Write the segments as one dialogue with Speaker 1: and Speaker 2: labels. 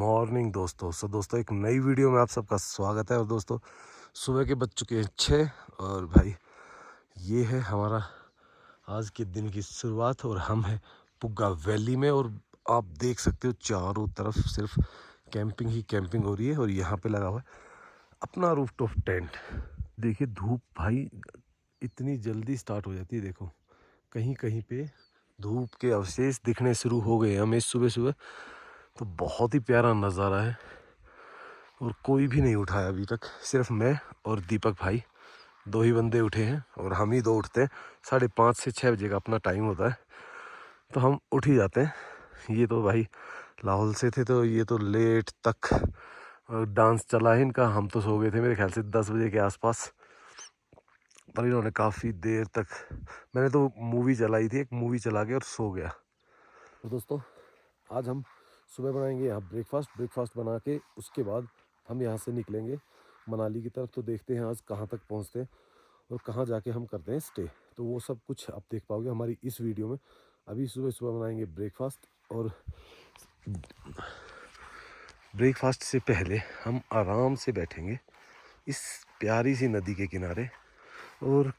Speaker 1: Morning दोस्तों। दोस्तों एक नई वीडियो में आप सबका स्वागत है। और दोस्तों सुबह के बज चुके हैं 6 और भाई ये है हमारा आज के दिन की शुरुआत। और हम हैं पुग्गा वैली में और आप देख सकते हो चारों तरफ सिर्फ कैंपिंग ही कैंपिंग हो रही है। और यहाँ पे लगा हुआ है अपना रूफटॉप टेंट। देखिए धूप भाई इतनी जल्दी स्टार्ट हो जाती है। देखो कहीं कहीं पे धूप के अवशेष दिखने शुरू हो गए हमें सुबह सुबह। तो बहुत ही प्यारा नज़ारा है। और कोई भी नहीं उठा है अभी तक, सिर्फ मैं और दीपक भाई दो ही बंदे उठे हैं। और हम ही दो उठते हैं। 5:30 से 6 बजे का अपना टाइम होता है, तो हम उठ ही जाते हैं। ये तो भाई लाहौल से थे तो ये तो लेट तक डांस चला है इनका। हम तो सो गए थे मेरे ख्याल से 10 बजे के आसपास। पर इन्होंने काफ़ी देर तक, मैंने तो मूवी चलाई थी, एक मूवी चला के और सो गया। तो दोस्तों आज हम सुबह बनाएंगे यहाँ ब्रेकफास्ट बना के उसके बाद हम यहाँ से निकलेंगे मनाली की तरफ। तो देखते हैं आज कहाँ तक पहुँचते हैं और कहाँ जाके हम करते हैं स्टे। तो वो सब कुछ आप देख पाओगे हमारी इस वीडियो में। अभी सुबह सुबह बनाएंगे ब्रेकफास्ट, और ब्रेकफास्ट से पहले हम आराम से बैठेंगे इस प्यारी सी नदी के किनारे और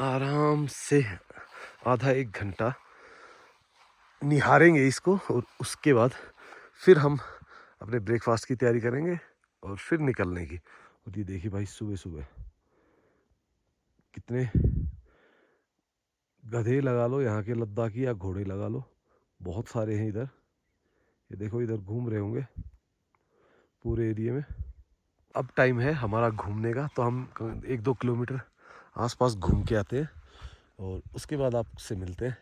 Speaker 1: आराम से आधा एक घंटा निहारेंगे इसको। और उसके बाद फिर हम अपने ब्रेकफास्ट की तैयारी करेंगे और फिर निकलने की। और ये देखिए भाई सुबह सुबह कितने गधे लगा लो यहाँ के लद्दाखी या घोड़े लगा लो, बहुत सारे हैं इधर। ये देखो इधर घूम रहे होंगे पूरे एरिया में। अब टाइम है हमारा घूमने का, तो हम 1-2 किलोमीटर आसपास घूम के आते हैं और उसके बाद आपसे मिलते हैं।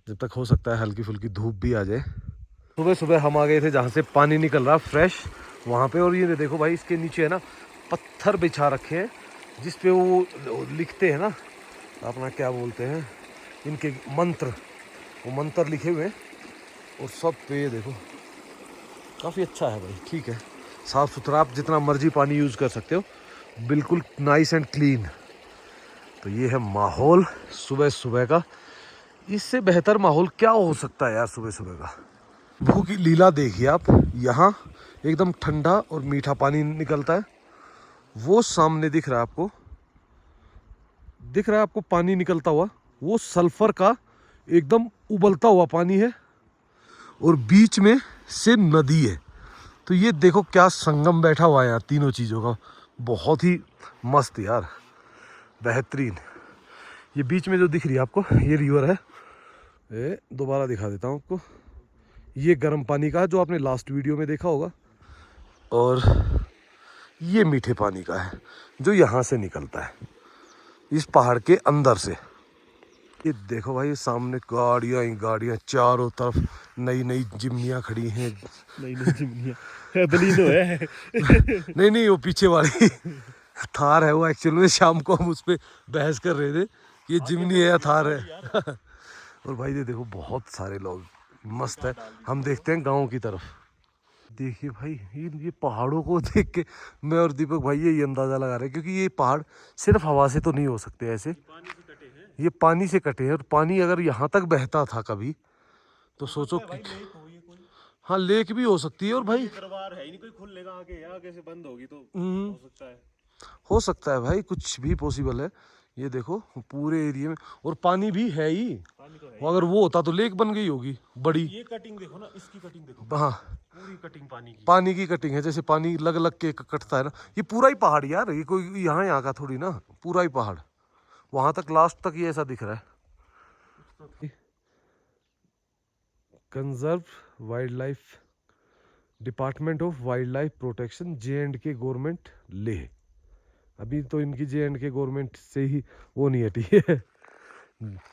Speaker 1: जब तक हो सकता है हल्की फुल्की धूप भी आ जाए। सुबह सुबह हम आ गए थे जहाँ से पानी निकल रहा फ्रेश वहाँ पे। और ये देखो भाई इसके नीचे है ना पत्थर बिछा रखे हैं जिस पे वो लिखते हैं ना अपना क्या बोलते हैं इनके मंत्र, वो मंत्र लिखे हुए हैं। और सब पे ये देखो काफ़ी अच्छा है भाई, ठीक है साफ़ सुथरा। आप जितना मर्जी पानी यूज़ कर सकते हो, बिल्कुल नाइस एंड क्लीन। तो ये है माहौल सुबह सुबह का। इससे बेहतर माहौल क्या हो सकता है यार सुबह सुबह का। प्रभु की लीला देखिए आप, यहाँ एकदम ठंडा और मीठा पानी निकलता है। वो सामने दिख रहा है आपको पानी निकलता हुआ, वो सल्फर का एकदम उबलता हुआ पानी है और बीच में से नदी है। तो ये देखो क्या संगम बैठा हुआ है यार तीनों चीज़ों का। बहुत ही मस्त यार, बेहतरीन। ये बीच में जो दिख रही है आपको ये रिवर है। ये दोबारा दिखा देता हूँ आपको। ये गर्म पानी का है जो आपने लास्ट वीडियो में देखा होगा, और ये मीठे पानी का है जो यहाँ से निकलता है इस पहाड़ के अंदर से। ये देखो भाई सामने गाड़ियाँ ही गाड़ियाँ चारों तरफ, नई नई जिम्नियाँ खड़ी हैं।
Speaker 2: नई नई जिम्नियाँ बलिनो है
Speaker 1: नहीं वो पीछे वाली थार है वो। एक्चुअल में शाम को हम उस पर बहस कर रहे थे कि ये जिम्नी है या थार है। और भाई ये देखो बहुत सारे लोग मस्त है। हम देखते हैं गाँव की तरफ। देखिए भाई ये पहाड़ों को देख के मैं और दीपक भाई यही अंदाज़ा लगा रहे हैं, क्योंकि ये पहाड़ सिर्फ हवा से तो नहीं हो सकते ऐसे। ये पानी से कटे हैं। और पानी अगर यहाँ तक बहता था कभी तो सोचो हाँ लेक भी हो सकती है। और भाई
Speaker 2: दरबार है ही नहीं कोई खुलने का, आगे से बंद होगी तो
Speaker 1: हो सकता है भाई, कुछ भी पॉसिबल है। ये देखो पूरे एरिया में और पानी भी है ही।
Speaker 2: तो
Speaker 1: अगर वो होता तो लेक बन गई होगी बड़ी।
Speaker 2: ये कटिंग देखो ना, इसकी कटिंग देखो,
Speaker 1: हाँ
Speaker 2: पूरी कटिंग
Speaker 1: पानी की कटिंग है, जैसे पानी लग लग के कटता है ना। ये पूरा ही पहाड़ यार, ये कोई यहाँ का थोड़ी ना, पूरा ही पहाड़ वहां तक लास्ट तक ये ऐसा दिख रहा है। Conserve wild life department of wild life protection J&K government Leh. अभी तो इनकी J&K गवर्नमेंट से ही वो नहीं हटी है।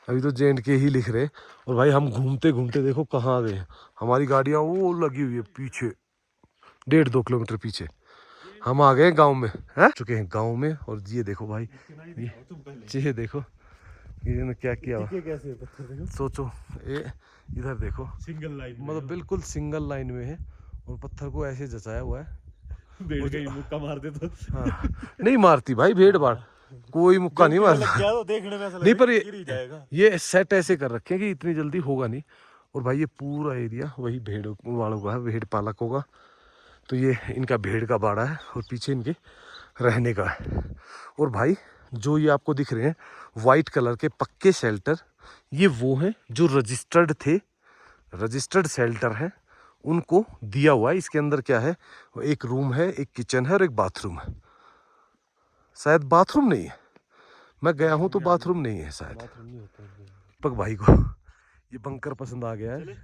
Speaker 1: अभी तो J&K ही लिख रहे। और भाई हम घूमते घूमते देखो कहाँ आ गए हैं। हमारी गाड़ियाँ वो लगी हुई है पीछे 1.5-2 किलोमीटर पीछे। हम आ गए गांव में, हैं चुके हैं गांव में। और ये देखो भाई ये देखो इन्होंने क्या किया
Speaker 2: कैसे पत्थर देखो,
Speaker 1: सोचो। ये इधर देखो
Speaker 2: सिंगल लाइन
Speaker 1: मतलब बिल्कुल सिंगल लाइन में है और पत्थर को ऐसे जचाया हुआ है।
Speaker 2: भेड़ गई मुक्का मार दे तो
Speaker 1: हाँ नहीं मारती भाई भेड़ बाढ़, कोई मुक्का नहीं मारता।
Speaker 2: तो देखने में ऐसा
Speaker 1: नहीं पर
Speaker 2: गिर ही जाएगा।
Speaker 1: ये सेट ऐसे कर रखे हैं कि इतनी जल्दी होगा नहीं। और भाई ये पूरा एरिया वही भेड़ वालों का है, भेड़ पालकों का। तो ये इनका भेड़ का बाड़ा है और पीछे इनके रहने का है। और भाई जो ये आपको दिख रहे हैं वाइट कलर के पक्के शेल्टर, ये वो हैं जो रजिस्टर्ड थे, रजिस्टर्ड शेल्टर हैं, उनको दिया हुआ है। इसके अंदर क्या है, एक रूम है, एक किचन है और एक बाथरूम है। शायद बाथरूम नहीं है, मैं गया हूँ तो बाथरूम नहीं है शायद।
Speaker 2: बाथरूम नहीं होता है।
Speaker 1: दीपक भाई को ये बंकर पसंद आ गया है।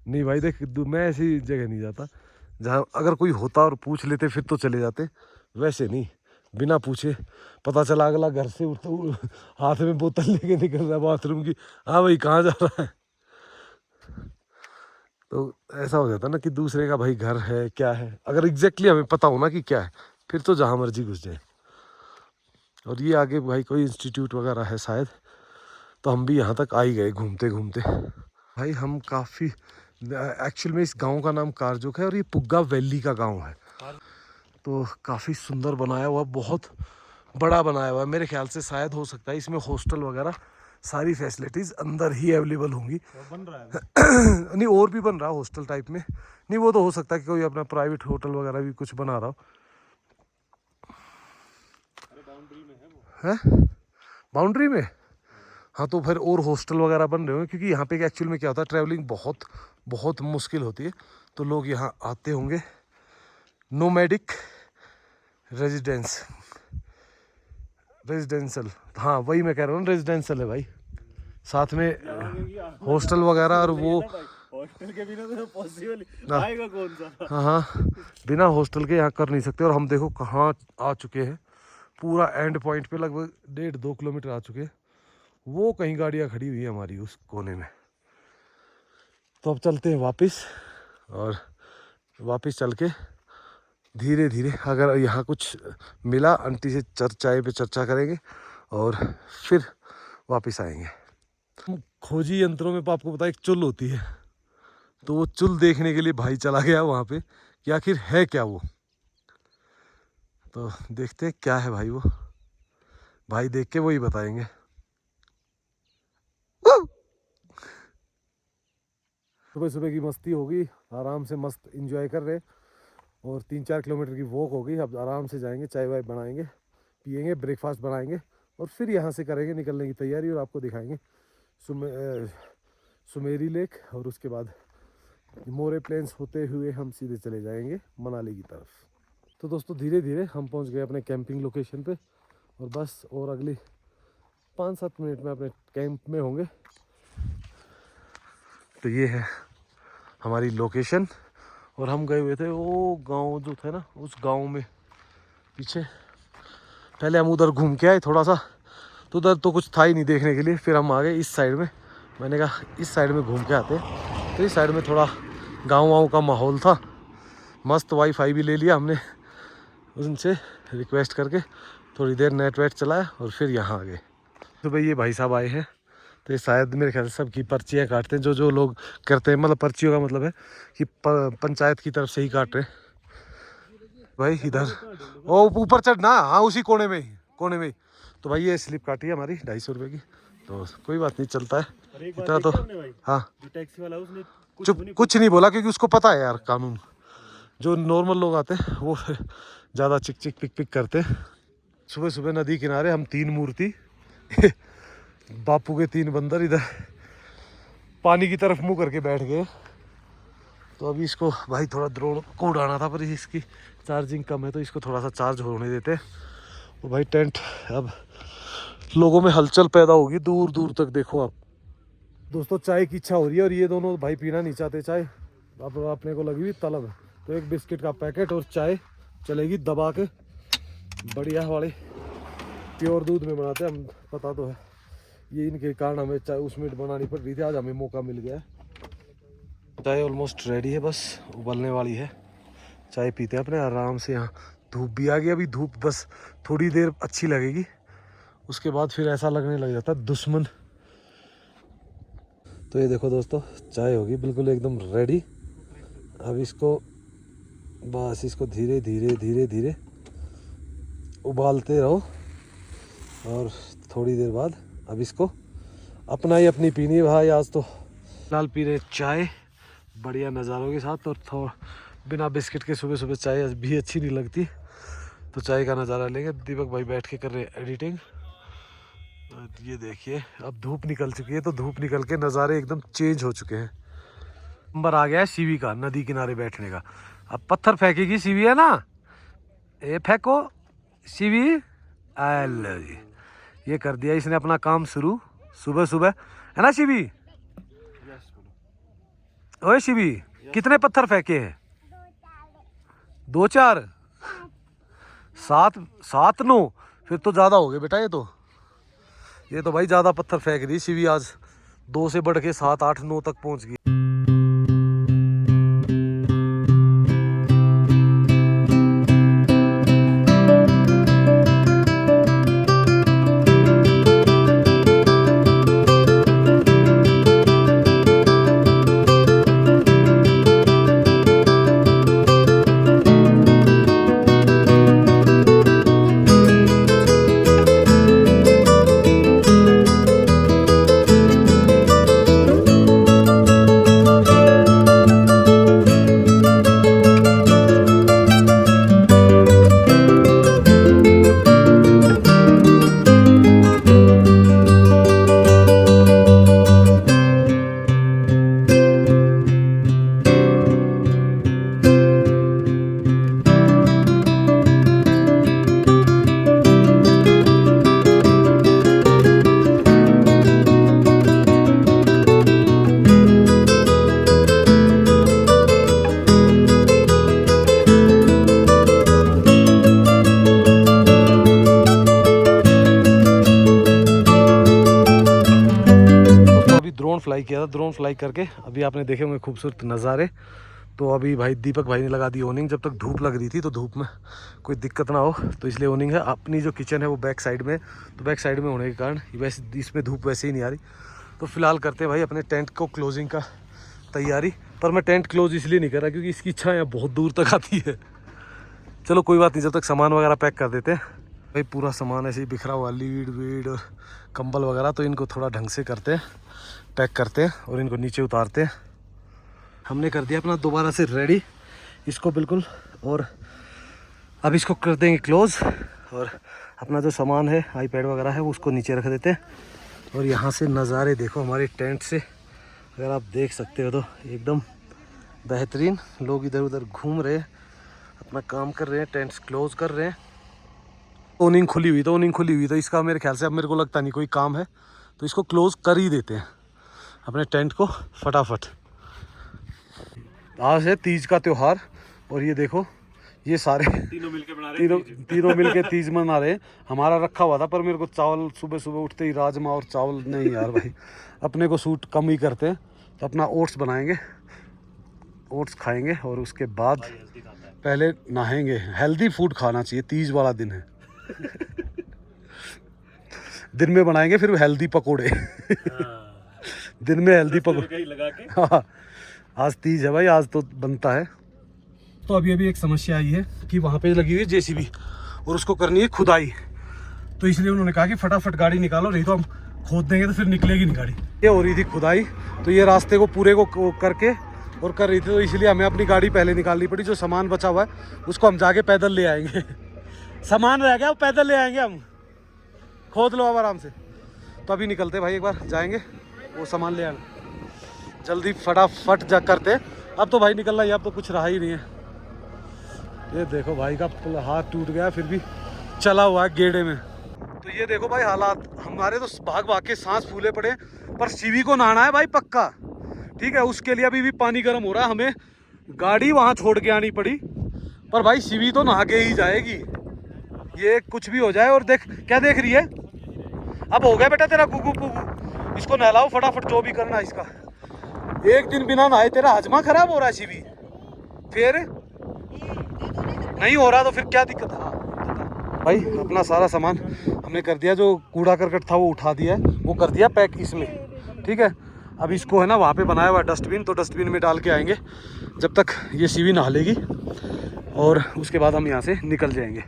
Speaker 1: नहीं भाई देख, मैं ऐसी जगह नहीं जाता जहाँ अगर कोई होता और पूछ लेते फिर तो चले जाते, वैसे नहीं, बिना पूछे। पता चला अगला घर से हाथ में बोतल लेके निकल रहा है बाथरूम की, हाँ भाई कहाँ जा रहा है, तो ऐसा हो जाता ना कि दूसरे का भाई घर है क्या है, अगर एग्जैक्टली हमें पता हो ना कि क्या है फिर तो जहाँ मर्जी घुस जाए। और ये आगे भाई कोई इंस्टीट्यूट वगैरह है शायद, तो हम भी यहाँ तक आ ही गए घूमते घूमते। भाई हम काफ़ी, एक्चुअल में इस गांव का नाम कारजोक है और ये पुग्गा वैली का गांव है। तो काफ़ी सुंदर बनाया हुआ, बहुत बड़ा बनाया हुआ है। मेरे ख्याल से शायद हो सकता है इसमें हॉस्टल वगैरह सारी फैसिलिटीज़ अंदर ही अवेलेबल होंगी।
Speaker 2: बन रहा है
Speaker 1: नहीं और भी बन रहा है हॉस्टल टाइप में, नहीं वो तो हो सकता है कि कोई अपना प्राइवेट होटल वगैरह भी कुछ बना रहा हो।
Speaker 2: बाउंड्री में है वो।
Speaker 1: है बाउंड्री में, हाँ तो फिर और हॉस्टल वगैरह बन रहे होंगे, क्योंकि यहाँ पे एक्चुअल में क्या होता है, ट्रैवलिंग बहुत बहुत मुश्किल होती है, तो लोग यहाँ आते होंगे। नोमैडिक रेजिडेंशियल, हाँ वही मैं कह रहा हूँ, रेजिडेंशियल है भाई, साथ में हॉस्टल वगैरह। और वो
Speaker 2: हॉस्टल के बिना तो पॉसिबल
Speaker 1: हाँ।
Speaker 2: आएगा कौन सा।
Speaker 1: हाँ हाँ, बिना हॉस्टल के यहाँ कर नहीं सकते। और हम देखो कहाँ आ चुके हैं, पूरा एंड पॉइंट पे लगभग 1.5-2 किलोमीटर आ चुके हैं। वो कहीं गाड़ियाँ खड़ी हुई है हमारी उस कोने में। तो अब चलते हैं वापस, और वापस चल के धीरे धीरे अगर यहाँ कुछ मिला आंटी से चाय पे चर्चा करेंगे और फिर वापस आएंगे। खोजी यंत्रों में आपको पता है एक चुल होती है, तो वो चुल देखने के लिए भाई चला गया वहाँ पे कि आखिर है क्या वो। तो देखते हैं क्या है भाई, वो भाई देख के वही बताएंगे। सुबह सुबह की मस्ती होगी, आराम से मस्त एंजॉय कर रहे, और 3-4 किलोमीटर की वॉक होगी। अब आराम से जाएंगे, चाय वाय बनाएंगे, पिएंगे, ब्रेकफास्ट बनाएंगे और फिर यहाँ से करेंगे निकलने की तैयारी, और आपको दिखाएंगे सुमेरी लेक, और उसके बाद मोरे प्लेन्स होते हुए हम सीधे चले जाएंगे मनाली की तरफ। तो दोस्तों धीरे धीरे हम पहुँच गए अपने कैंपिंग लोकेशन पे, और बस और अगली 5-7 मिनट में अपने कैंप में होंगे। तो ये है हमारी लोकेशन, और हम गए हुए थे वो गांव जो थे ना, उस गांव में पीछे। पहले हम उधर घूम के आए थोड़ा सा, तो उधर तो कुछ था ही नहीं देखने के लिए, फिर हम आ गए इस साइड में। मैंने कहा इस साइड में घूम के आते, तो इस साइड में थोड़ा गाँव वाँव का माहौल था, मस्त वाईफाई भी ले लिया हमने उनसे रिक्वेस्ट करके, थोड़ी देर नेट वेट चलाया और फिर यहाँ आ गए। तो भाई ये भाई साहब आए हैं, तो ये शायद मेरे ख्याल से सबकी पर्चियाँ काटते हैं, जो लोग करते हैं, मतलब पर्चियों का मतलब है कि पंचायत की तरफ से ही काट रहे भाई। इधर ओ ऊपर चढ़ना, हाँ उसी कोने में ही। तो भाई ये स्लिप काटी है हमारी 250 रुपये की, तो कोई बात नहीं, चलता है इतना तो। हाँ
Speaker 2: टैक्सी वाला उसने
Speaker 1: कुछ नहीं बोला, क्योंकि उसको पता है यार कानून। जो नॉर्मल लोग आते हैं वो फिर ज़्यादा चिक चिक पिक पिक करते हैं। सुबह सुबह नदी किनारे हम 3 मूर्ति बापू के 3 बंदर इधर पानी की तरफ मुंह करके बैठ गए। तो अभी इसको भाई थोड़ा ड्रोन को उड़ाना था, पर इसकी चार्जिंग कम है, तो इसको थोड़ा सा चार्ज होने देते हैं। और भाई टेंट, अब लोगों में हलचल पैदा होगी दूर दूर तक। देखो आप दोस्तों, चाय की इच्छा हो रही है, और ये दोनों भाई पीना नहीं चाहते चाय, अब अपने को लगी हुई तलब। तो एक बिस्किट का पैकेट और चाय चलेगी दबा के, बढ़िया वाले प्योर दूध में बनाते हैं हम, पता तो है। ये इनके कारण हमें चाय उसमें बनानी पड़ रही थी, आज हमें मौका मिल गया है। चाय ऑलमोस्ट रेडी है, बस उबलने वाली है। चाय पीते हैं अपने आराम से। यहाँ धूप भी आ गई, अभी धूप बस थोड़ी देर अच्छी लगेगी, उसके बाद फिर ऐसा लगने लग जाता है दुश्मन। तो ये देखो दोस्तों, चाय होगी बिल्कुल एकदम रेडी। अब इसको बस इसको धीरे धीरे धीरे धीरे उबालते रहो, और थोड़ी देर बाद अब इसको अपना ही अपनी पीनी है भाई। आज तो फिलहाल पी रहे चाय बढ़िया नज़ारों के साथ, और थोड़ा बिना बिस्किट के सुबह सुबह चाय भी अच्छी नहीं लगती, तो चाय का नज़ारा लेंगे। दीपक भाई बैठ के कर रहे हैं एडिटिंग। ये देखिए अब धूप निकल चुकी है, तो धूप निकल के नज़ारे एकदम चेंज हो चुके हैं। नंबर आ गया है शिवी का नदी किनारे बैठने का। अब पत्थर फेंकेगी शिवी, है ना, ये फेंको शिवी। लो जी, ये कर दिया इसने अपना काम शुरू सुबह सुबह, है ना शिवी।
Speaker 2: यस बोलो।
Speaker 1: ओए शिवी, कितने पत्थर फेंके हैं? 2-4 7 9, फिर तो ज़्यादा हो गए बेटा। ये तो भाई ज़्यादा पत्थर फेंक रही शिवी आज, 2 से बढ़ के 7 8 9 तक पहुंच गई। ड्रोन फ्लाई किया था, ड्रोन फ्लाई करके अभी आपने देखे होंगे खूबसूरत नज़ारे। तो अभी भाई दीपक भाई ने लगा दी ओनिंग। जब तक धूप लग रही थी तो धूप में कोई दिक्कत ना हो, तो इसलिए ओनिंग है। अपनी जो किचन है वो बैक साइड में, तो बैक साइड में होने के कारण वैसे इसमें धूप वैसे ही नहीं आ रही। तो फिलहाल करते हैं भाई अपने टेंट को क्लोजिंग का तैयारी। पर मैं टेंट क्लोज इसलिए नहीं कर रहा क्योंकि इसकी इच्छा यहाँ बहुत दूर तक आती है। चलो कोई बात नहीं, जब तक सामान वगैरह पैक कर देते हैं। भाई पूरा सामान ऐसे ही बिखरा हुआ, लीड वीड और कंबल वगैरह, तो इनको थोड़ा ढंग से करते हैं, पैक करते हैं और इनको नीचे उतारते हैं। हमने कर दिया अपना दोबारा से रेडी इसको बिल्कुल, और अब इसको कर देंगे क्लोज। और अपना जो सामान है आईपैड वगैरह है वो उसको नीचे रख देते हैं। और यहाँ से नज़ारे देखो हमारे टेंट से, अगर आप देख सकते हो तो एकदम बेहतरीन। लोग इधर उधर घूम रहे हैं, अपना काम कर रहे हैं, टेंट्स क्लोज कर रहे हैं। ओनिंग खुली हुई तो इसका मेरे ख्याल से अब मेरे को लगता नहीं कोई काम है, तो इसको क्लोज कर ही देते हैं अपने टेंट को फटाफट। आज है तीज का त्यौहार और ये देखो ये सारे
Speaker 2: तीनों मिलके बना रहे हैं
Speaker 1: तीनों मिलके तीज मना रहे हैं। हमारा रखा हुआ था पर मेरे को चावल सुबह सुबह उठते ही राजमा और चावल नहीं यार भाई, अपने को सूट कम ही करते हैं। तो अपना ओट्स बनाएंगे, ओट्स खाएंगे और उसके बाद पहले नहाएंगे। हेल्दी फूड खाना चाहिए, तीज वाला दिन है। दिन में बनाएंगे फिर हेल्दी पकोड़े। दिन में हेल्दी पकोड़े
Speaker 2: लगा के।
Speaker 1: हाँ, आज तीज है भाई, आज तो बनता है। तो अभी एक समस्या आई है कि वहाँ पे लगी हुई है जेसीबी और उसको करनी है खुदाई। तो इसलिए उन्होंने कहा कि फटाफट गाड़ी निकालो, नहीं तो हम खोद देंगे तो फिर निकलेगी नहीं गाड़ी। ये हो रही थी खुदाई, तो ये रास्ते को पूरे को करके और कर रही थी, तो इसलिए हमें अपनी गाड़ी पहले निकालनी पड़ी। जो सामान बचा हुआ है उसको हम जाके पैदल ले आएंगे। सामान रह गया वो पैदल ले आएंगे हम, खोद लो अब आराम से। तो अभी निकलते भाई, एक बार जाएंगे वो सामान ले आना, जल्दी फटाफट जा करते। अब तो भाई निकलना ही, अब तो कुछ रहा ही नहीं है। ये देखो भाई का हाथ टूट गया फिर भी चला हुआ है गेड़े में। तो ये देखो भाई हालात हमारे, तो भाग भाग के सांस फूले पड़े। पर शिवी को नहाना है भाई पक्का, ठीक है। उसके लिए अभी भी पानी गर्म हो रहा है, हमें गाड़ी वहाँ छोड़ के आनी पड़ी। पर भाई शिवी तो नहा के ही जाएगी, ये कुछ भी हो जाए। और देख क्या देख रही है, अब हो गया बेटा तेरा गुगू पुगू, इसको नहलाओ फटाफट, जो भी करना है इसका। एक दिन बिना नहाए तेरा हजमा खराब हो रहा है शिवी, फिर नहीं हो रहा तो फिर क्या दिक्कत है। भाई अपना सारा सामान हमने कर दिया, जो कूड़ा करकट था वो उठा दिया है, वो कर दिया पैक इसमें, ठीक है। अब इसको है ना वहाँ पे बनाया हुआ डस्टबिन, तो डस्टबिन में डाल के आएंगे जब तक ये शिवी नहा लेगी, और उसके बाद हम यहाँ से निकल जाएंगे।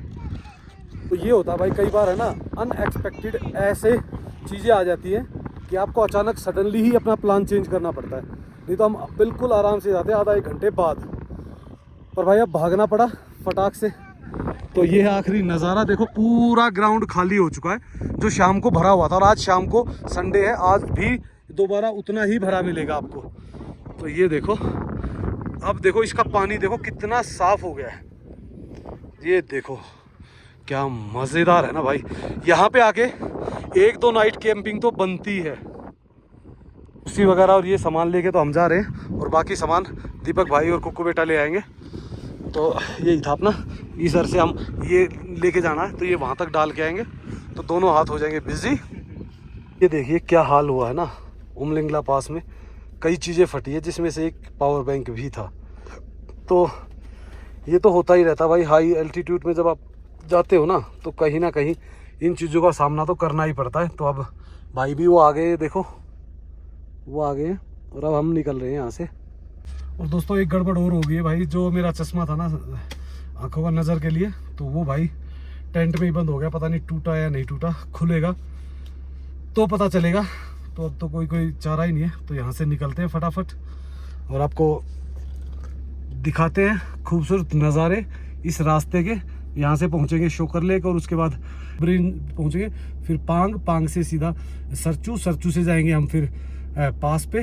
Speaker 1: तो ये होता है भाई कई बार है ना, अनएक्सपेक्टेड ऐसे चीज़ें आ जाती हैं कि आपको अचानक सडनली ही अपना प्लान चेंज करना पड़ता है। नहीं तो हम बिल्कुल आराम से जाते हैं आधा एक घंटे बाद। पर भाई अब भागना पड़ा फटाक से। तो ये है आखिरी नज़ारा, देखो पूरा ग्राउंड खाली हो चुका है जो शाम को भरा हुआ था, और आज शाम को संडे है, आज भी दोबारा उतना ही भरा मिलेगा आपको। तो ये देखो, अब देखो इसका पानी देखो कितना साफ हो गया है, ये देखो क्या मज़ेदार है ना भाई। यहाँ पे आके 1-2 नाइट कैंपिंग तो बनती है। कुर्सी वगैरह और ये सामान लेके तो हम जा रहे हैं, और बाकी सामान दीपक भाई और कुक्कू बेटा ले आएंगे। तो यही था अपना, इस सर से हम ये लेके जाना है, तो ये वहाँ तक डाल के आएंगे, तो दोनों हाथ हो जाएंगे बिजी। ये देखिए क्या हाल हुआ है ना, उमलिंगला पास में कई चीज़ें फटी है, जिसमें से एक पावर बैंक भी था। तो ये तो होता ही रहता भाई, हाई एल्टीट्यूड में जब आप जाते हो ना, तो कहीं ना कहीं इन चीज़ों का सामना तो करना ही पड़ता है। तो अब भाई भी वो आ गए, देखो वो आ गए, और अब हम निकल रहे हैं यहाँ से। और दोस्तों एक गड़बड़ और हो गई है भाई, जो मेरा चश्मा था ना आंखों का नज़र के लिए, तो वो भाई टेंट में ही बंद हो गया, पता नहीं टूटा या नहीं टूटा, खुलेगा तो पता चलेगा। तो अब तो कोई चारा ही नहीं है, तो यहाँ से निकलते हैं फटाफट और आपको दिखाते हैं खूबसूरत नज़ारे इस रास्ते के। यहाँ से पहुँचेंगे शोकर लेक, और उसके बाद ब्रिन पहुँचेंगे, फिर पांग से सीधा सरचू से जाएंगे हम फिर पास पे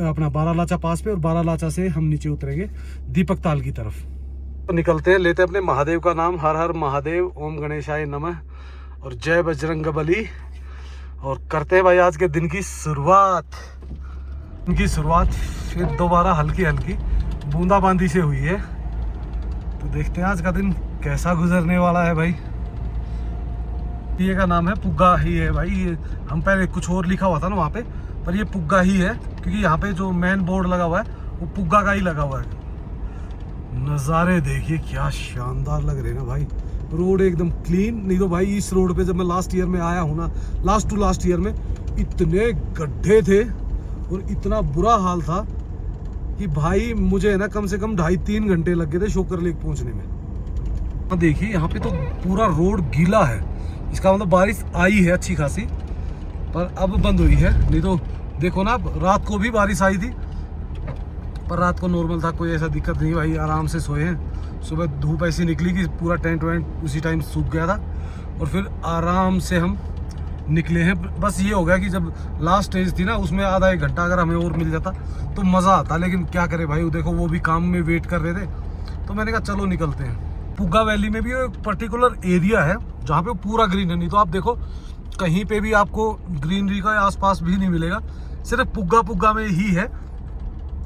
Speaker 1: अपना बारालाचा पास पे, और बारालाचा से हम नीचे उतरेंगे दीपक ताल की तरफ। तो निकलते हैं, लेते हैं अपने महादेव का नाम, हर हर महादेव, ओम गणेशाय नमः और जय बजरंगबली, और करते हैं भाई आज के दिन की शुरुआत। फिर दोबारा हल्की हल्की बूंदाबांदी से हुई है, तो देखते हैं आज का दिन कैसा गुजरने वाला है भाई। ये का नाम है पुग्गा ही है भाई, ये हम पहले कुछ और लिखा हुआ था ना वहाँ पे, पर ये पुग्गा ही है, क्योंकि यहाँ पे जो मेन बोर्ड लगा हुआ है वो पुग्गा का ही लगा हुआ है। नज़ारे देखिए क्या शानदार लग रहे हैं ना भाई, रोड एकदम क्लीन। नहीं तो भाई इस रोड पे जब मैं लास्ट ईयर में आया हूँ ना, लास्ट ईयर में इतने गड्ढे थे और इतना बुरा हाल था कि भाई मुझे है ना कम से कम 2.5-3 घंटे लग गए थे शोकर लेक पहुँचने में। देखिए यहाँ पे तो पूरा रोड गीला है, इसका मतलब बारिश आई है अच्छी खासी, पर अब बंद हुई है। नहीं तो देखो ना, रात को भी बारिश आई थी, पर रात को नॉर्मल था, कोई ऐसा दिक्कत नहीं भाई, आराम से सोए हैं। सुबह धूप ऐसी निकली कि पूरा टेंट वेंट उसी टाइम सूख गया था, और फिर आराम से हम निकले हैं। बस ये हो गया कि जब लास्ट स्टेज थी ना, उसमें आधा 1 घंटा अगर हमें और मिल जाता तो मज़ा आता, लेकिन क्या करें भाई, देखो वो भी काम में वेट कर रहे थे, तो मैंने कहा चलो निकलते हैं। पुग्गा वैली में भी एक पर्टिकुलर एरिया है जहाँ पे पूरा ग्रीन है, नहीं तो आप देखो कहीं पे भी आपको ग्रीनरी का आसपास भी नहीं मिलेगा, सिर्फ पुग्गा में ही है,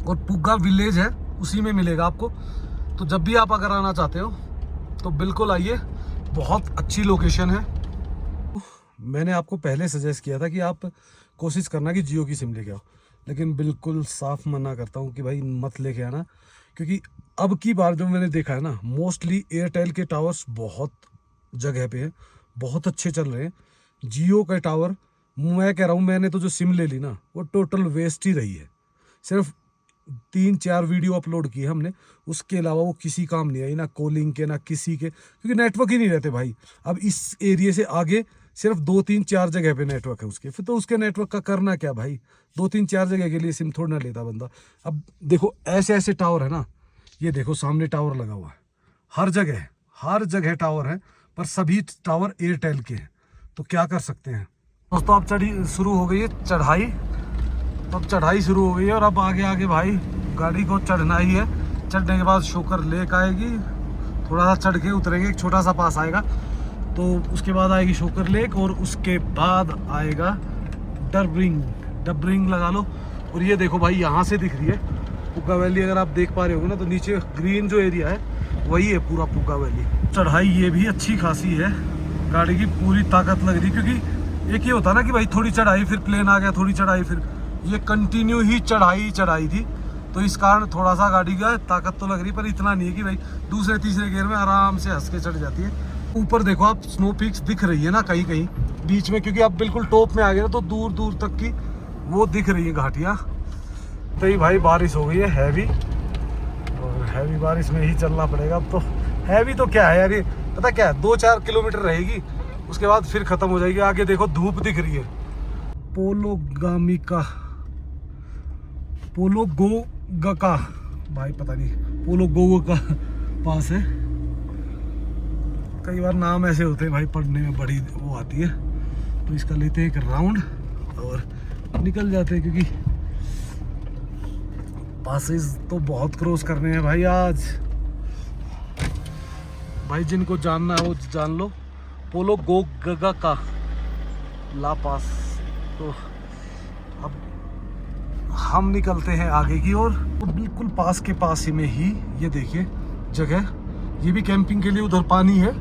Speaker 1: और पुग्गा विलेज है उसी में मिलेगा आपको। तो जब भी आप अगर आना चाहते हो तो बिल्कुल आइए, बहुत अच्छी लोकेशन है। मैंने आपको पहले सजेस्ट किया था कि आप कोशिश करना कि जियो की सिम लेके आओ, लेकिन बिल्कुल साफ मना करता हूँ कि भाई मत लेके आना, क्योंकि अब की बार जो मैंने देखा है ना, मोस्टली एयरटेल के टावर्स बहुत जगह पे हैं, बहुत अच्छे चल रहे हैं। जियो का टावर मैं कह रहा हूँ, मैंने तो जो सिम ले ली ना वो टोटल वेस्ट ही रही है, सिर्फ 3-4 वीडियो अपलोड किए हमने, उसके अलावा वो किसी काम नहीं आई, ना कॉलिंग के ना किसी के, क्योंकि नेटवर्क ही नहीं रहते भाई। अब इस एरिया से आगे सिर्फ 2-3-4 जगह पे नेटवर्क है उसके, फिर तो उसके नेटवर्क का करना क्या भाई, 2-3-4 जगह के लिए सिम थोड़ा ना लेता बंदा। अब देखो ऐसे टावर है ना, ये देखो सामने टावर लगा हुआ है, हर जगह टावर है, पर सभी टावर एयरटेल के हैं, तो क्या कर सकते हैं दोस्तों। अब शुरू हो गई है चढ़ाई, अब चढ़ाई शुरू हो गई है, और अब आगे भाई गाड़ी को चढ़ना ही है। चढ़ने के बाद शोकर लेक आएगी, थोड़ा सा चढ़ के उतरेंगे, एक छोटा सा पास आएगा, तो उसके बाद आएगी शोकर लेक, और उसके बाद आएगा डबरिंग लगा लो। और ये देखो भाई यहाँ से दिख रही है पुग्गा वैली, अगर आप देख पा रहे होगे ना, तो नीचे ग्रीन जो एरिया है वही है पूरा पुग्गा वैली। चढ़ाई ये भी अच्छी खासी है, गाड़ी की पूरी ताकत लग रही, क्योंकि एक ही होता ना कि भाई थोड़ी चढ़ाई फिर प्लेन आ गया, थोड़ी चढ़ाई फिर, ये कंटिन्यू ही चढ़ाई थी, तो इस कारण थोड़ा सा गाड़ी का ताकत तो लग रही, पर इतना नहीं है कि भाई दूसरे-तीसरे गियर में आराम से हंस के चढ़ जाती है। ऊपर देखो आप स्नो पीक्स दिख रही है ना कहीं बीच में, क्योंकि आप बिल्कुल टॉप में आ गए ना, तो दूर तक की वो दिख रही है घाटियाँ। तो ये भाई बारिश हो गई है हैवी, और हैवी बारिश में ही चलना पड़ेगा। अब तो हैवी तो क्या है यार, ये पता क्या है, 2-4 किलोमीटर रहेगी, उसके बाद फिर खत्म हो जाएगी। आगे देखो धूप दिख रही है, पोलो गोगा भाई, पता नहीं पोलो गोगो का पास है। कई बार नाम ऐसे होते हैं भाई, पढ़ने में बड़ी वो आती है, तो इसका लेते हैं एक राउंड और निकल जाते हैं, क्योंकि पासेस तो बहुत क्रॉस करने हैं भाई आज। भाई जिनको जानना है वो जान लो, पोलो गोगा का ला पास। तो अब हम निकलते हैं आगे की ओर। तो बिल्कुल पास के पास ही में ही ये देखिए जगह, ये भी कैंपिंग के लिए उधर पानी है,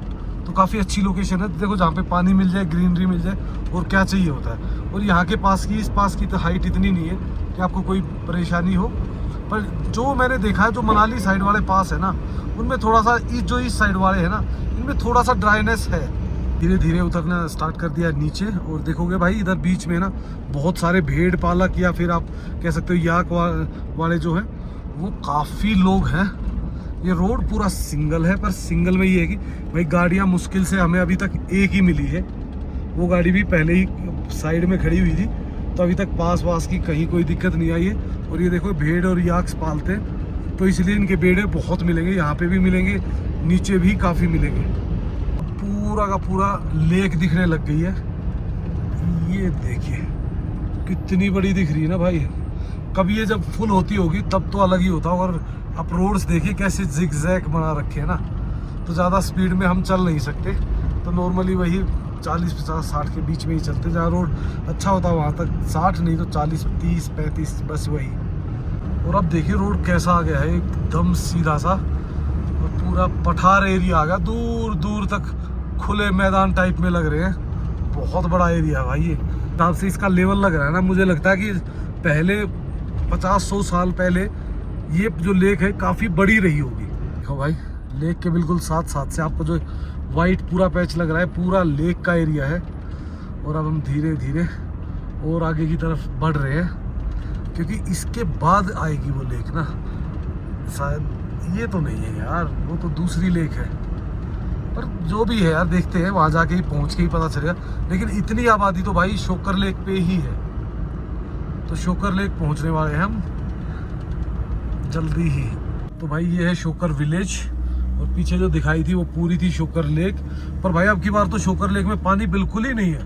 Speaker 1: तो काफ़ी अच्छी लोकेशन है। देखो जहाँ पे पानी मिल जाए, ग्रीनरी मिल जाए, और क्या चाहिए होता है। और यहाँ के पास की, इस पास की तो हाइट इतनी नहीं है कि आपको कोई परेशानी हो। पर जो मैंने देखा है, जो मनाली साइड वाले पास है ना, उनमें थोड़ा सा जो इस साइड वाले हैं ना, इनमें थोड़ा सा ड्राइनेस है। धीरे धीरे उतरना स्टार्ट कर दिया नीचे, और देखोगे भाई इधर बीच में ना बहुत सारे भेड़ पालक, या फिर आप कह सकते हो याक वाले जो है, वो काफ़ी लोग हैं। ये रोड पूरा सिंगल है, पर सिंगल में ये है कि भाई गाड़ियाँ मुश्किल से हमें अभी तक एक ही मिली है। वो गाड़ी भी पहले ही साइड में खड़ी हुई थी, तो अभी तक पास वास की कहीं कोई दिक्कत नहीं आई है। और ये देखो भेड़ और याक्स पालते हैं, तो इसलिए इनके भेड़े बहुत मिलेंगे, यहाँ पे भी मिलेंगे, नीचे भी काफ़ी मिलेंगे। पूरा का पूरा लेक दिखने लग गई है। ये देखिए कितनी बड़ी दिख रही है ना भाई। कभी ये जब फुल होती होगी तब तो अलग ही होता होगा। और आप रोड्स देखिए कैसे जिगजैग बना रखे हैं ना, तो ज़्यादा स्पीड में हम चल नहीं सकते, तो नॉर्मली वही 40, 50, 60 के बीच में ही चलते। जहाँ रोड अच्छा होता है वहाँ तक 60 नहीं तो 40, 30, 35 बस वही। और अब देखिए रोड कैसा आ गया है, एकदम सीधा सा, और पूरा पठार एरिया आ गया, दूर दूर तक खुले मैदान टाइप में लग रहे हैं। बहुत बड़ा एरिया है भाई। ये हिसाब से इसका लेवल लग रहा है ना, मुझे लगता है कि पहले 50-100 साल पहले ये जो लेक है काफ़ी बड़ी रही होगी। देखो भाई लेक के बिल्कुल साथ साथ से आपको जो वाइट पूरा पैच लग रहा है, पूरा लेक का एरिया है। और अब हम धीरे धीरे और आगे की तरफ बढ़ रहे हैं, क्योंकि इसके बाद आएगी वो लेक ना, शायद ये तो नहीं है यार, वो तो दूसरी लेक है। पर जो भी है यार, देखते हैं, वहाँ जाके ही पहुँच के ही पता चलेगा। लेकिन इतनी आबादी तो भाई शोकर लेक पे ही है, तो शोकर लेक पहुँचने वाले हैं हम जल्दी ही। तो भाई ये है शोकर विलेज, और पीछे जो दिखाई थी वो पूरी थी शोकर लेक। पर भाई अब की बार तो शोकर लेक में पानी बिल्कुल ही नहीं है।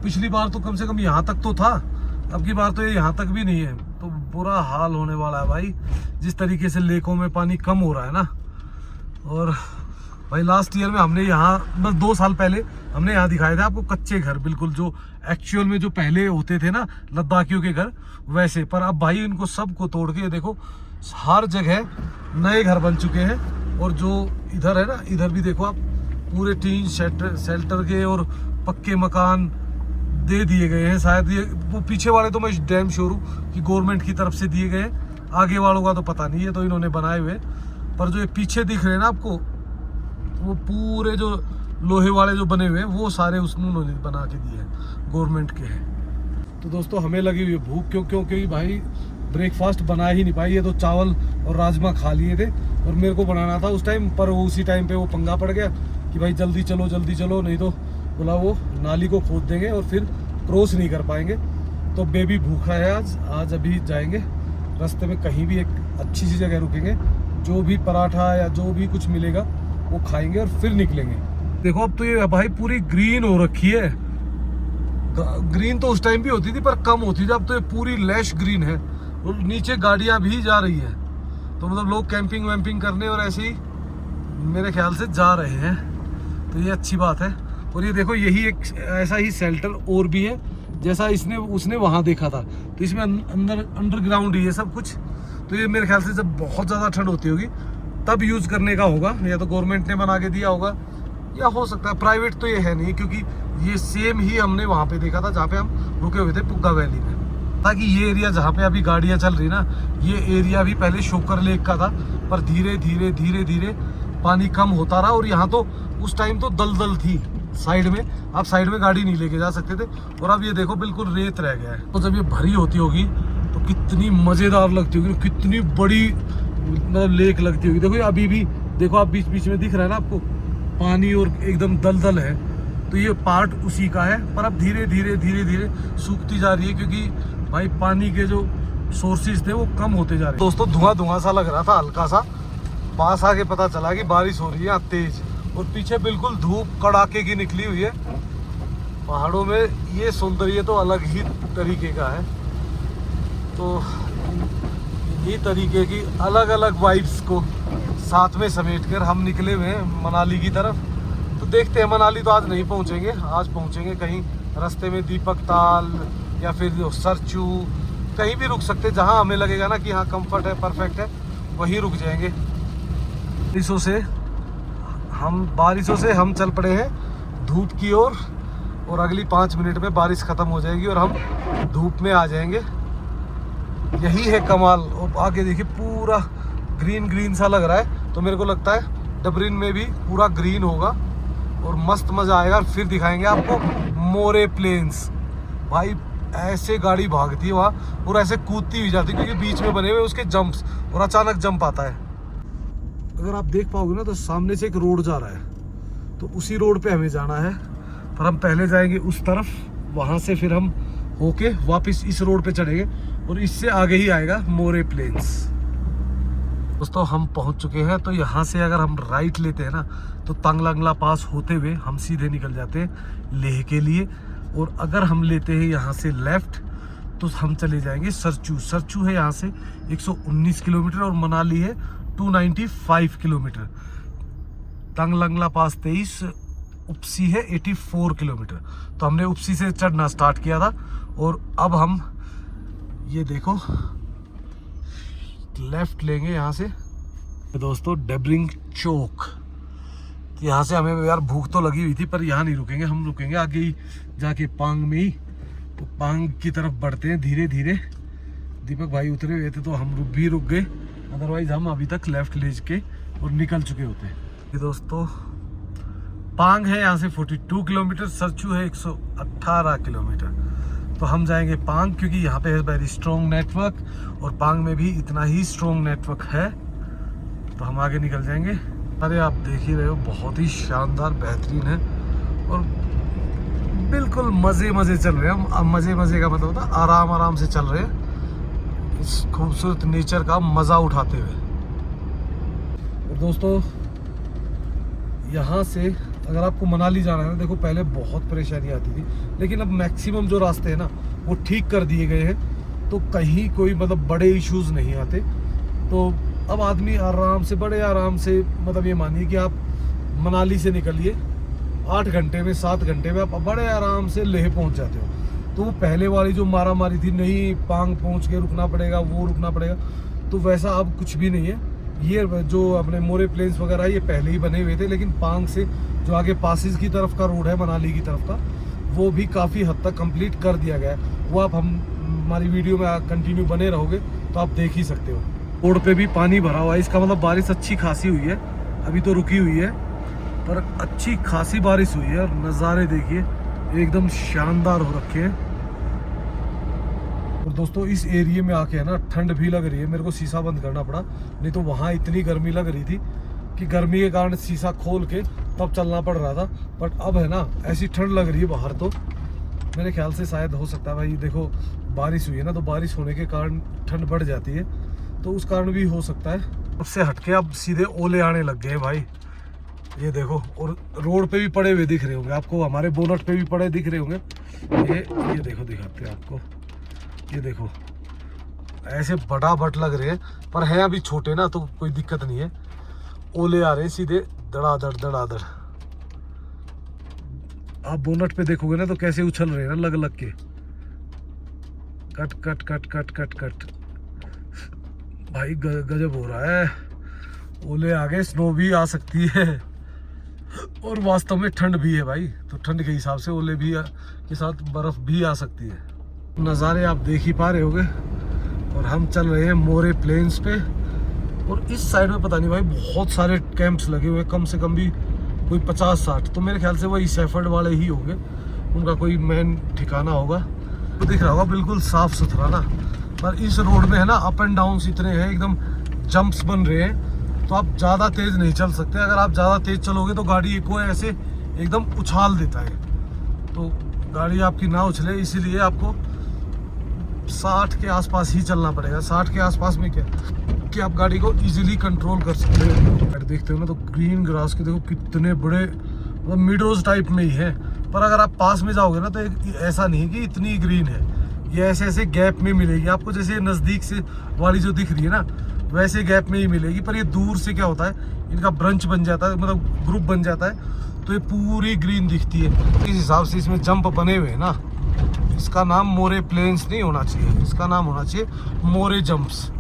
Speaker 1: पिछली बार तो कम से कम यहाँ तक तो था, अब की बार तो ये यहाँ तक भी नहीं है। तो बुरा हाल होने वाला है भाई, जिस तरीके से लेकों में पानी कम हो रहा है ना। और भाई लास्ट ईयर में हमने यहाँ, बस 2 साल पहले हमने यहाँ दिखाए थे आपको कच्चे घर, बिल्कुल जो एक्चुअल में जो पहले होते थे ना लद्दाखियों के घर वैसे। पर अब भाई इनको सबको तोड़ के देखो हर जगह नए घर बन चुके हैं। और जो इधर है ना, इधर भी देखो आप, पूरे टीन शेल्टर के और पक्के मकान दे दिए गए हैं। शायद ये वो पीछे वाले तो मैं डैम श्योर हूँ कि गवर्नमेंट की तरफ से दिए गए हैं, आगे वालों का तो पता नहीं है, तो इन्होंने बनाए हुए। पर जो ये पीछे दिख रहे हैं ना आपको, वो पूरे जो लोहे वाले जो बने हुए हैं, वो सारे उसने उन्होंने बना के दिए हैं, गवर्नमेंट के हैं। तो दोस्तों हमें लगी हुई है भूख, क्योंकि भाई ब्रेकफास्ट बना ही नहीं पाई। ये तो चावल और राजमा खा लिए थे, और मेरे को बनाना था उस टाइम, पर वो उसी टाइम पे वो पंगा पड़ गया कि भाई जल्दी चलो, नहीं तो बोला वो नाली को खोद देंगे और फिर क्रॉस नहीं कर पाएंगे। तो बेबी भूखा है आज अभी जाएंगे रास्ते में कहीं भी एक अच्छी सी जगह रुकेंगे, जो भी पराठा या जो भी कुछ मिलेगा वो खाएंगे और फिर निकलेंगे। देखो अब तो ये भाई पूरी ग्रीन हो रखी है। ग्रीन तो उस टाइम भी होती थी पर कम होती थी, अब तो ये पूरी लैश ग्रीन है। और नीचे गाड़ियां भी जा रही है, तो मतलब लोग कैंपिंग वैम्पिंग करने और ऐसे ही मेरे ख्याल से जा रहे हैं, तो ये अच्छी बात है। और ये देखो यही एक ऐसा ही शेल्टर और भी है जैसा उसने वहाँ देखा था, तो इसमें अंडरग्राउंड ही है सब कुछ। तो ये मेरे ख्याल से जब बहुत ज़्यादा ठंड होती होगी तब यूज़ करने का होगा, या तो गवर्नमेंट ने बना के दिया होगा, या हो सकता है प्राइवेट तो ये है नहीं, क्योंकि ये सेम ही हमने वहाँ पे देखा था जहाँ पे हम रुके हुए थे पुग्गा वैली में। ताकि ये एरिया जहाँ पे अभी गाड़ियाँ चल रही ना, ये एरिया भी पहले शोकर लेक का था, पर धीरे धीरे पानी कम होता रहा। और यहाँ तो उस टाइम तो दलदल थी साइड में, आप साइड में गाड़ी नहीं लेके जा सकते थे, और अब ये देखो बिल्कुल रेत रह गया है। तो जब ये भरी होती होगी तो कितनी मज़ेदार लगती होगी, कितनी बड़ी मतलब लेक लगती होगी। देखो अभी भी देखो आप बीच बीच में दिख रहा है ना आपको पानी, और एकदम दलदल है। तो ये पार्ट उसी का है, पर अब धीरे धीरे सूखती जा रही है, क्योंकि भाई पानी के जो सोर्सेज थे वो कम होते जा रहे हैं। दोस्तों धुआं सा लग रहा था हल्का सा, पास आके पता चला कि बारिश हो रही है यहाँ तेज, और पीछे बिल्कुल धूप कड़ाके की निकली हुई है। पहाड़ों में ये सौंदर्य तो अलग ही तरीके का है। तो ये तरीके की अलग अलग वाइब्स को साथ में समेट कर हम निकले हुए हैं मनाली की तरफ। तो देखते हैं, मनाली तो आज नहीं पहुंचेंगे, आज पहुंचेंगे कहीं रास्ते में दीपक ताल या फिर सरचू, कहीं भी रुक सकते, जहां हमें लगेगा ना कि हाँ कंफर्ट है, परफेक्ट है, वहीं रुक जाएंगे। बारिशों से हम चल पड़े हैं धूप की ओर, और अगली 5 मिनट में बारिश ख़त्म हो जाएगी और हम धूप में आ जाएंगे। यही है कमाल। और आगे देखिए पूरा ग्रीन ग्रीन सा लग रहा है, तो मेरे को लगता है डबरिन में भी पूरा ग्रीन होगा और मस्त मज़ा आएगा। फिर दिखाएंगे आपको मोरे प्लेन्स। भाई ऐसे गाड़ी भागती है वहाँ और ऐसे कूदती हुई जाती है, क्योंकि बीच में बने हुए उसके जंप्स, और अचानक जंप आता है। अगर आप देख पाओगे ना तो सामने से एक रोड जा रहा है, तो उसी रोड पे हमें जाना है। पर हम पहले जाएंगे उस तरफ, वहाँ से फिर हम होके वापस इस रोड पे चढ़ेंगे, और इससे आगे ही आएगा मोरे प्लेन्स। दोस्तों हम पहुँच चुके हैं। तो यहाँ से अगर हम राइट लेते हैं ना तो तांगलांगला पास होते हुए हम सीधे निकल जाते हैं लेह के लिए, और अगर हम लेते हैं यहाँ से लेफ्ट तो हम चले जाएंगे सरचू। सरचू है यहाँ से 119 किलोमीटर और मनाली है 295 किलोमीटर। तांगलांगला पास 23, उपसी है 84 किलोमीटर। तो हमने उपसी से चढ़ना स्टार्ट किया था, और अब हम ये देखो लेफ्ट लेंगे यहाँ से। दोस्तों डबरिंग चौक, यहाँ से हमें यार भूख तो लगी हुई थी, पर यहाँ नहीं रुकेंगे, हम रुकेंगे आगे ही जाके पांग में ही। तो पांग की तरफ बढ़ते हैं धीरे धीरे। दीपक भाई उतरे हुए थे तो हम रुक गए, अदरवाइज हम अभी तक लेफ्ट ले के और निकल चुके होते। ये दोस्तों पांग है यहाँ से 42 किलोमीटर, सरचू है 118 किलोमीटर। तो हम जाएंगे पांग, क्योंकि यहाँ पे है वेरी स्ट्रॉन्ग नेटवर्क, और पांग में भी इतना ही स्ट्रॉन्ग नेटवर्क है। तो हम आगे निकल जाएंगे। अरे आप देख ही रहे हो, बहुत ही शानदार बेहतरीन है, और बिल्कुल मज़े चल रहे हैं हम। मज़े का मतलब होता है आराम से चल रहे हैं, इस खूबसूरत नेचर का मज़ा उठाते हुए। और दोस्तों यहाँ से अगर आपको मनाली जाना है ना, देखो पहले बहुत परेशानी आती थी, लेकिन अब मैक्सिमम जो रास्ते हैं ना वो ठीक कर दिए गए हैं, तो कहीं कोई मतलब बड़े इश्यूज नहीं आते। तो अब आदमी बड़े आराम से मतलब ये मानिए कि आप मनाली से निकलिए 8 घंटे में 7 घंटे में आप बड़े आराम से लेह पहुंच जाते हो। तो वो पहले वाली जो मारा मारी थी, नहीं पांग पहुंच के रुकना पड़ेगा, वो रुकना पड़ेगा, तो वैसा अब कुछ भी नहीं है। ये जो अपने मोरे प्लेन्स वगैरह ये पहले ही बने हुए थे, लेकिन पांग से जो आगे पासिस की तरफ का रोड है मनाली की तरफ का, वो भी काफ़ी हद तक कंप्लीट कर दिया गया है। वो आप हमारी वीडियो में कंटिन्यू बने रहोगे तो आप देख ही सकते हो। रोड पे भी पानी भरा हुआ है, इसका मतलब बारिश अच्छी खासी हुई है। अभी तो रुकी हुई है, पर अच्छी खासी बारिश हुई है, और नज़ारे देखिए एकदम शानदार हो रखे हैं। और दोस्तों इस एरिया में आके है ना ठंड भी लग रही है। मेरे को शीशा बंद करना पड़ा, नहीं तो वहाँ इतनी गर्मी लग रही थी कि गर्मी के कारण शीशा खोल के तब चलना पड़ रहा था। बट अब है ना ऐसी ठंड लग रही है बाहर, तो मेरे ख्याल से शायद हो सकता है भाई, देखो बारिश हुई है ना, तो बारिश होने के कारण ठंड बढ़ जाती है, तो उस कारण भी हो सकता है। उससे हटके अब सीधे ओले आने लग गए भाई, ये देखो। और रोड पे भी पड़े हुए दिख रहे होंगे आपको, हमारे बोनट पे भी पड़े दिख रहे होंगे। ये देखो, दिखाते हैं आपको, ये देखो ऐसे बड़ा बट लग रहे हैं, पर है अभी छोटे ना, तो कोई दिक्कत नहीं है। ओले आ रहे हैं सीधे धड़ाधड़। आप बोनट पे देखोगे ना तो कैसे उछल रहे हैं ना लग के, कट भाई गजब हो रहा है। ओले आ गए, स्नो भी आ सकती है, और वास्तव में ठंड भी है भाई, तो ठंड के हिसाब से ओले भी के साथ बर्फ भी आ सकती है। नज़ारे आप देख ही पा रहे होगे। और हम चल रहे हैं मोरे प्लेन्स पे, और इस साइड में पता नहीं भाई बहुत सारे कैंप्स लगे हुए, कम से कम भी कोई 50-60, तो मेरे ख्याल से वही सेफर्ड वाले ही होंगे, उनका कोई मेन ठिकाना होगा। तो दिख रहा होगा बिल्कुल साफ सुथरा ना, पर इस रोड में है ना अप एंड डाउन इतने हैं, एकदम जंप्स बन रहे हैं, तो आप ज़्यादा तेज़ नहीं चल सकते। अगर आप ज़्यादा तेज़ चलोगे तो गाड़ी को ऐसे एकदम उछाल देता है, तो गाड़ी आपकी ना उछले, इसीलिए आपको 60 के आसपास ही चलना पड़ेगा। 60 के आसपास में क्या के आप गाड़ी को इजीली कंट्रोल कर सकते हो। देखते हो ना तो ग्रीन ग्रास के देखो कितने बड़े, मतलब मिडोज टाइप में ही है। पर अगर आप पास में जाओगे ना तो ऐसा नहीं है कि इतनी ग्रीन है, ये ऐसे ऐसे गैप में मिलेगी आपको। जैसे नज़दीक से वाली जो दिख रही है ना वैसे गैप में ही मिलेगी। पर ये दूर से क्या होता है, इनका ब्रंच बन जाता है, मतलब ग्रुप बन जाता है, तो ये पूरी ग्रीन दिखती है। इस हिसाब से इसमें जंप बने हुए हैं ना, इसका नाम मोरे प्लेन्स नहीं होना चाहिए, इसका नाम होना चाहिए मोरे जंप्स।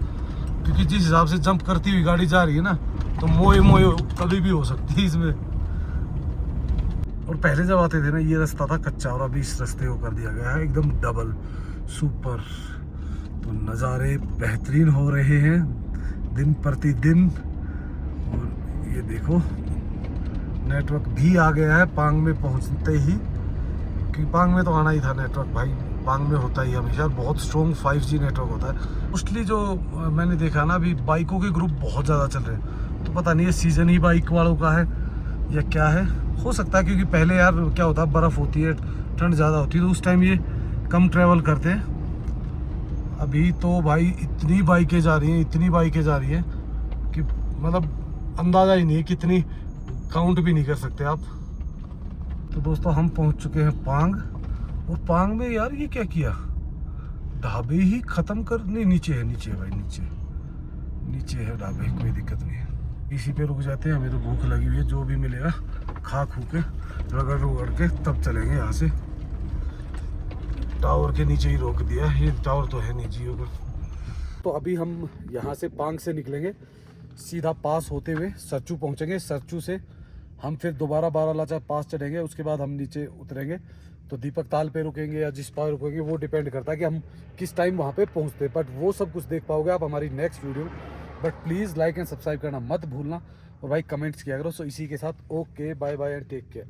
Speaker 1: क्योंकि जिस हिसाब से जंप करती हुई गाड़ी जा रही है ना तो मोए मोए कभी भी हो सकती है इसमें। और पहले जब आते थे ना ये रास्ता था कच्चा, और अभी इस रास्ते को कर दिया गया है एकदम डबल सुपर। तो नज़ारे बेहतरीन हो रहे हैं दिन प्रतिदिन। और ये देखो नेटवर्क भी आ गया है पांग में पहुंचते ही, क्योंकि पांग में तो आना ही था नेटवर्क भाई, पांग में होता ही हमेशा बहुत स्ट्रॉन्ग 5G नेटवर्क होता है। मोस्टली जो मैंने देखा ना अभी बाइकों के ग्रुप बहुत ज़्यादा चल रहे हैं, तो पता नहीं ये सीज़न ही बाइक वालों का है या क्या है, हो सकता है। क्योंकि पहले यार क्या होता है, बर्फ़ होती है, ठंड ज़्यादा होती है, तो उस टाइम ये कम ट्रैवल करते हैं। अभी तो भाई इतनी बाइकें जा रही हैं, इतनी बाइकें जा रही हैं कि मतलब अंदाज़ा ही नहीं है कितनी, काउंट भी नहीं कर सकते आप। तो दोस्तों हम पहुंच चुके हैं पांग। और पांग में यार ये क्या किया, ढाबे ही ख़त्म कर, नहीं नीचे है, नीचे है भाई, नीचे है ढाबे, कोई दिक्कत नहीं है। इसी पे रुक जाते हैं, हमें तो भूख लगी हुई है, जो भी मिलेगा खा खू के रगड़ के तब चलेंगे यहाँ से। टावर के नीचे ही रोक दिया, ये टावर तो है नहीं जियो का। तो अभी हम यहाँ से पांग से निकलेंगे, सीधा पास होते हुए सरचू पहुँचेंगे। सरचू से हम फिर दोबारा बारालाचा पास चढ़ेंगे, उसके बाद हम नीचे उतरेंगे। तो दीपक ताल पे रुकेंगे या जिस पार रुकेंगे वो डिपेंड करता है कि हम किस टाइम वहाँ पे पहुँचते हैं। बट वो सब कुछ देख पाओगे आप हमारी next video. But please like and subscribe करना मत भूलना, और भाई कमेंट्स किया करो। सो इसी के साथ okay bye bye and take care.